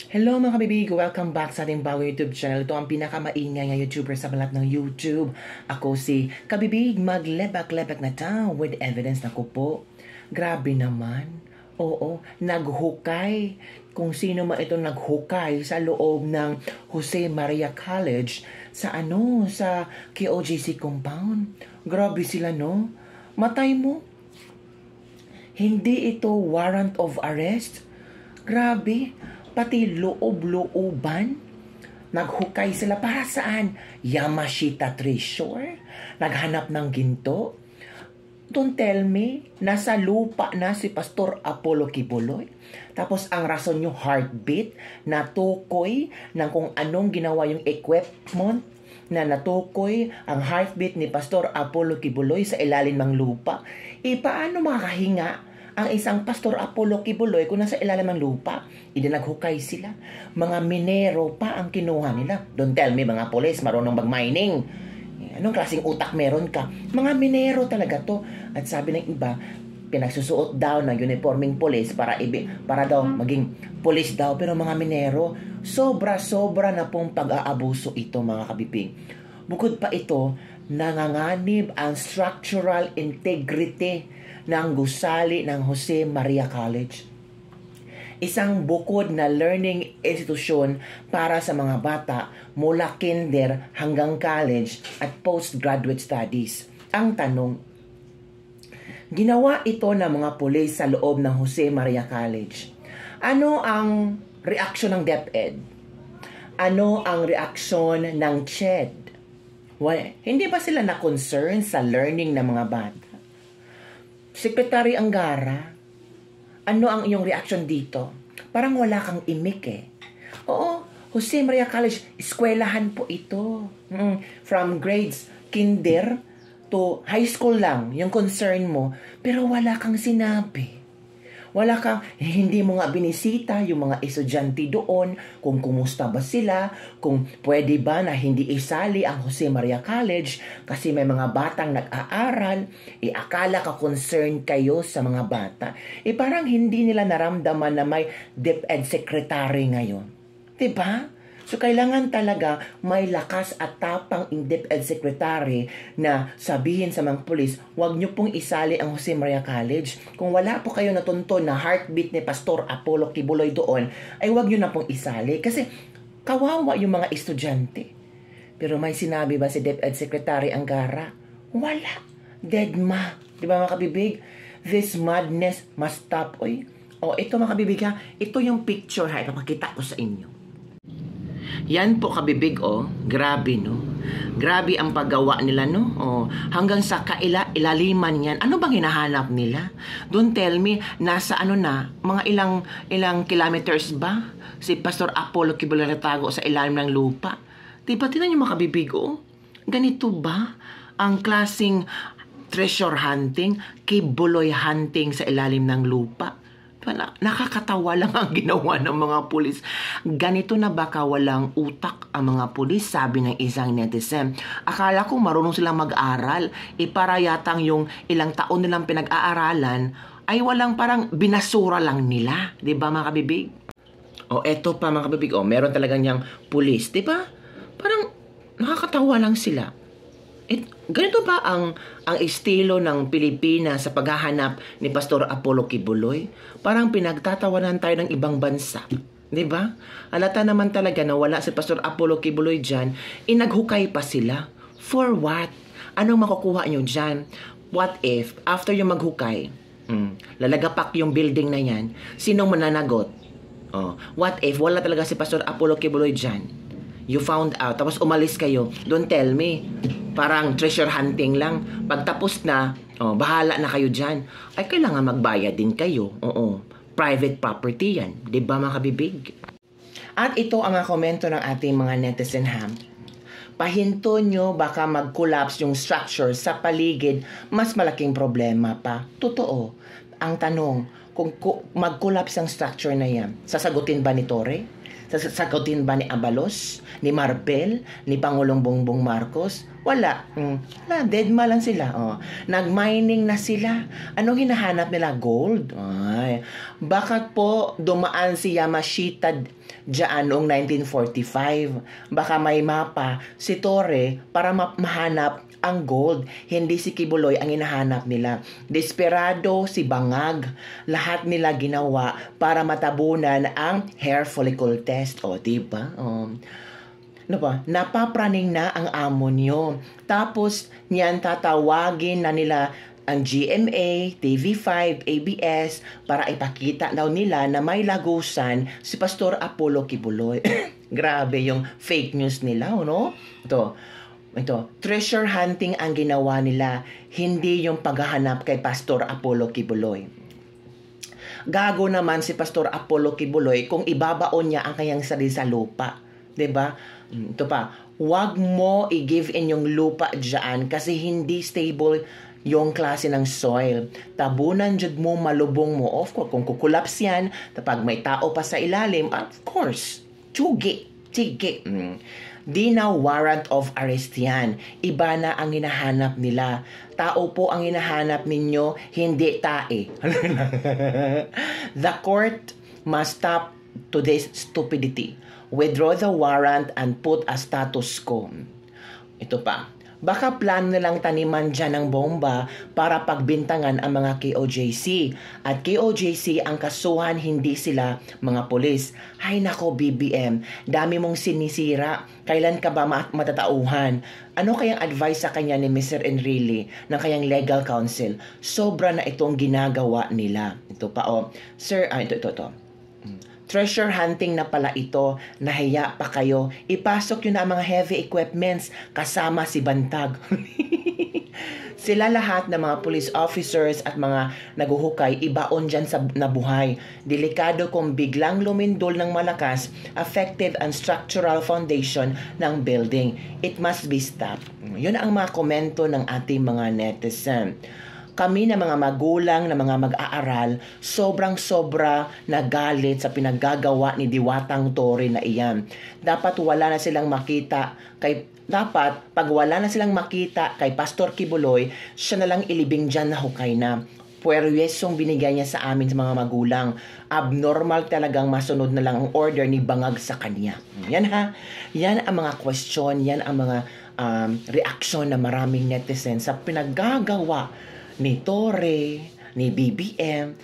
Hello mga kabibig! Welcome back sa ating bagong YouTube channel. Ito ang pinakamaingay na YouTuber sa balat ng YouTube. Ako si Kabibig, maglebak-lebak na ta with evidence na ko po. Grabe naman. Oo, naghukay. Kung sino man ito naghukay sa loob ng Jose Maria College sa KOJC compound. Grabe sila, no? Matay mo. Hindi ito warrant of arrest. Grabe. Pati loob-looban, naghukay sila para saan? Yamashita Treasure? Naghanap ng ginto? Don't tell me, nasa lupa na si Pastor Apollo Kibuloy. Tapos ang rason yung heartbeat, natukoy ng kung anong ginawa yung equipment na natukoy ang heartbeat ni Pastor Apollo Kibuloy sa ilalim ng lupa. Paano makakahinga ang isang Pastor Apollo Kibuloy kung nasa ilalim ng lupa? Naghukay sila. Mga minero pa ang kinuha nila. Don't tell me mga polis marunong mag-mining. Anong klaseng utak meron ka? Mga minero talaga to. At sabi ng iba, pinagsusuot daw ng uniforming polis para daw maging polis daw. Pero mga minero, sobra-sobra na pong pag-aabuso ito mga kabibig. Bukod pa ito, nanganganib ang structural integrity ng gusali ng Jose Maria College. Isang bukod na learning institusyon para sa mga bata mula kinder hanggang college at postgraduate studies. Ang tanong, ginawa ito ng mga pulis sa loob ng Jose Maria College. Ano ang reaksyon ng DepEd? Ano ang reaksyon ng CHED? Hindi ba sila na-concern sa learning ng mga bata? Secretary Angara, ano ang iyong reaction dito? Parang wala kang imik eh. Oo, Jose Maria College, eskwelahan po ito. From grades kinder to high school lang, yung concern mo. Pero wala kang sinabi. Wala kang, hindi mo nga binisita yung mga estudyante doon, kung kumusta ba sila, kung pwede ba na hindi isali ang Jose Maria College kasi may mga batang nag-aaral, akala ka concerned kayo sa mga bata. Parang hindi nila naramdaman na may DepEd secretary ngayon. Diba? So, kailangan talaga may lakas at tapang in DepEd secretary na sabihin sa mga pulis, huwag nyo pong isali ang Jose Maria College. Kung wala po kayo natunton na heartbeat ni Pastor Apollo Kibuloy doon, ay huwag nyo na pong isali. Kasi kawawa yung mga estudyante. Pero may sinabi ba si DepEd Secretary Angara? Wala. Deadma. Di ba mga kabibig? This madness must stop. Ito mga kabibig ha. Ito yung picture ha. Ipapakita ko sa inyo. Yan po kabibig grabe no. Grabe ang paggawa nila no. Hanggang sa ilaliman yan. Ano bang hinahanap nila? Don't tell me nasa mga ilang kilometers ba si Pastor Apollo Kibuloy natago sa ilalim ng lupa. Diba tinan niyo mga kabibig ganito ba ang klaseng treasure hunting, Kibuloy hunting sa ilalim ng lupa? Nakakatawa lang ang ginawa ng mga pulis. Ganito na baka walang utak ang mga pulis, sabi ng isang netizen. Akala ko marunong silang mag-aral. Para yatang yung ilang taon nilang pinag-aaralan ay walang parang binasura lang nila. Diba mga kabibig? Eto pa mga kabibig. Meron talagang niyang pulis. Diba? Parang nakakatawa lang sila. Ganito ba ang estilo ng Pilipinas sa paghahanap ni Pastor Apollo Kibuloy? Parang pinagtatawanan tayo ng ibang bansa. Diba? Alata naman talaga na wala si Pastor Apollo Kibuloy dyan, naghukay pa sila. For what? Anong makukuha nyo dyan? What if, after yung maghukay, lalagapak yung building na yan, sinong mananagot? What if, wala talaga si Pastor Apollo Kibuloy dyan? You found out, tapos umalis kayo. Don't tell me. Parang treasure hunting lang. Pagtapos na, bahala na kayo dyan. Ay, kailangan magbayad din kayo. Private property yan. Diba mga kabibig? At ito ang mga komento ng ating mga netizen ham. Pahinto nyo, baka mag-collapse yung structure sa paligid. Mas malaking problema pa. Totoo. Ang tanong, kung mag-collapse ang structure na yan, sasagutin ba ni Torre? Sasagutin ba ni Abalos, ni Marbel, ni Pangulong Bongbong Marcos, Wala. Deadma lang sila. Nag-mining na sila. Anong hinahanap nila? Gold. Ay, bakit po dumaan si Yamashita dyan noong 1945? Baka may mapa si Torre para mahanap ang gold. Hindi si Kibuloy ang hinahanap nila. Desperado si Bangag. Lahat nila ginawa para matabunan ang hair follicle test. Diba? Napapraning na ang amo nyo. Tapos, niyan tatawagin na nila ang GMA, TV5, ABS para ipakita daw nila na may lagusan si Pastor Apollo Kibuloy. Grabe yung fake news nila, no? Ito, treasure hunting ang ginawa nila, hindi yung paghahanap kay Pastor Apollo Kibuloy. Gago naman si Pastor Apollo Kibuloy kung ibabaon niya ang kanyang sarili sa lupa. 'Di ba? Ito pa, wag mo i-give in yung lupa dyan kasi hindi stable yung klase ng soil. Tabunan jud mo, malubong mo. Of course, kung kukulaps yan, kapag may tao pa sa ilalim, of course, sige. Di na warrant of arrest yan. Iba na ang hinahanap nila. Tao po ang hinahanap ninyo, hindi tae. The court must stop today's stupidity. Withdraw the warrant and put a status quo. Ito pa. Baka plan nilang taniman dyan ng bomba para pagbintangan ang mga KOJC. At KOJC ang kasuhan, hindi sila mga polis. Hay nako BBM, dami mong sinisira. Kailan ka ba matatauhan? Ano kayang advice sa kanya ni Mr. Enrile ng kayang legal counsel? Sobra na itong ginagawa nila. Ito pa Sir, ito. Treasure hunting na pala ito, nahiya pa kayo. Ipasok yun na ang mga heavy equipments kasama si Bantag. Sila lahat ng mga police officers at mga naguhukay, ibaon dyan sa nabuhay. Delikado kung biglang lumindol ng malakas, effective and structural foundation ng building. It must be stopped. Yun ang mga komento ng ating mga netizen. Kami na mga magulang, na mga mag-aaral, sobrang-sobra nagalit sa pinaggagawa ni Diwatang Torre na iyan. Dapat pag wala na silang makita kay Pastor Kibuloy, siya na lang ilibing dyan na hukay na. Puweryesong binigay niya sa amin sa mga magulang. Abnormal talagang masunod na lang ang order ni Bangag sa kanya. Yan ang mga question, yan ang mga reaksyon ng maraming netizens sa pinaggagawa ni Torre, ni BBM.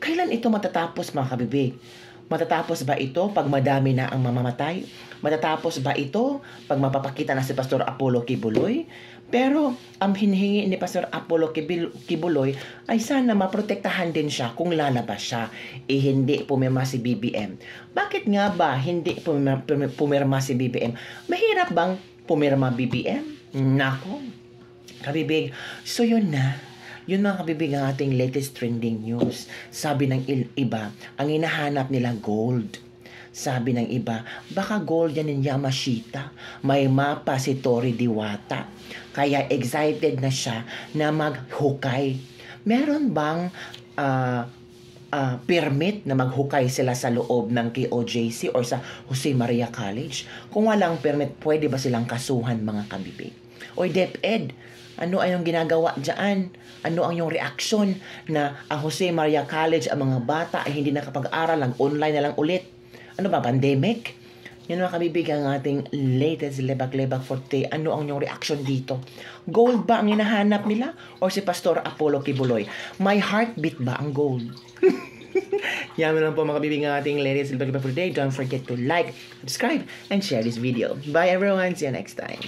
Kailan ito matatapos, mga kabibig? Matatapos ba ito pag madami na ang mamamatay? Matatapos ba ito pag mapapakita na si Pastor Apollo Kibuloy? Pero ang hinihingi ni Pastor Apollo Kibuloy ay sana maprotektahan din siya kung lalabas siya. Hindi pumirma si BBM. Bakit nga ba hindi pumirma si BBM? Mahirap bang pumirma BBM? Nako, kabibig. So yun na. Yun mga kabibig ang ating latest trending news. Sabi ng iba, ang hinahanap nila gold. Sabi ng iba, baka gold yan ng Yamashita. May mapa si Torre Diwata. Kaya excited na siya na maghukay. Meron bang permit na maghukay sila sa loob ng KOJC or sa Jose Maria College? Kung walang permit, pwede ba silang kasuhan, mga kabibig? O DepEd, ano ang ginagawa dyan? Ano ang yung reaksyon na ang Jose Maria College, ang mga bata ay hindi nakapag-aral, ang online na lang ulit? Ano ba, pandemic? Yan mga kabibig ang ating latest lebak-lebak for today. Ano ang yung reaction dito? Gold ba ang hinahanap nila? Or si Pastor Apollo Kibuloy? My heartbeat ba ang gold? Yan lang po mga kabibig ang ating latest lebak-lebak for today. Don't forget to like, subscribe, and share this video. Bye everyone! See you next time!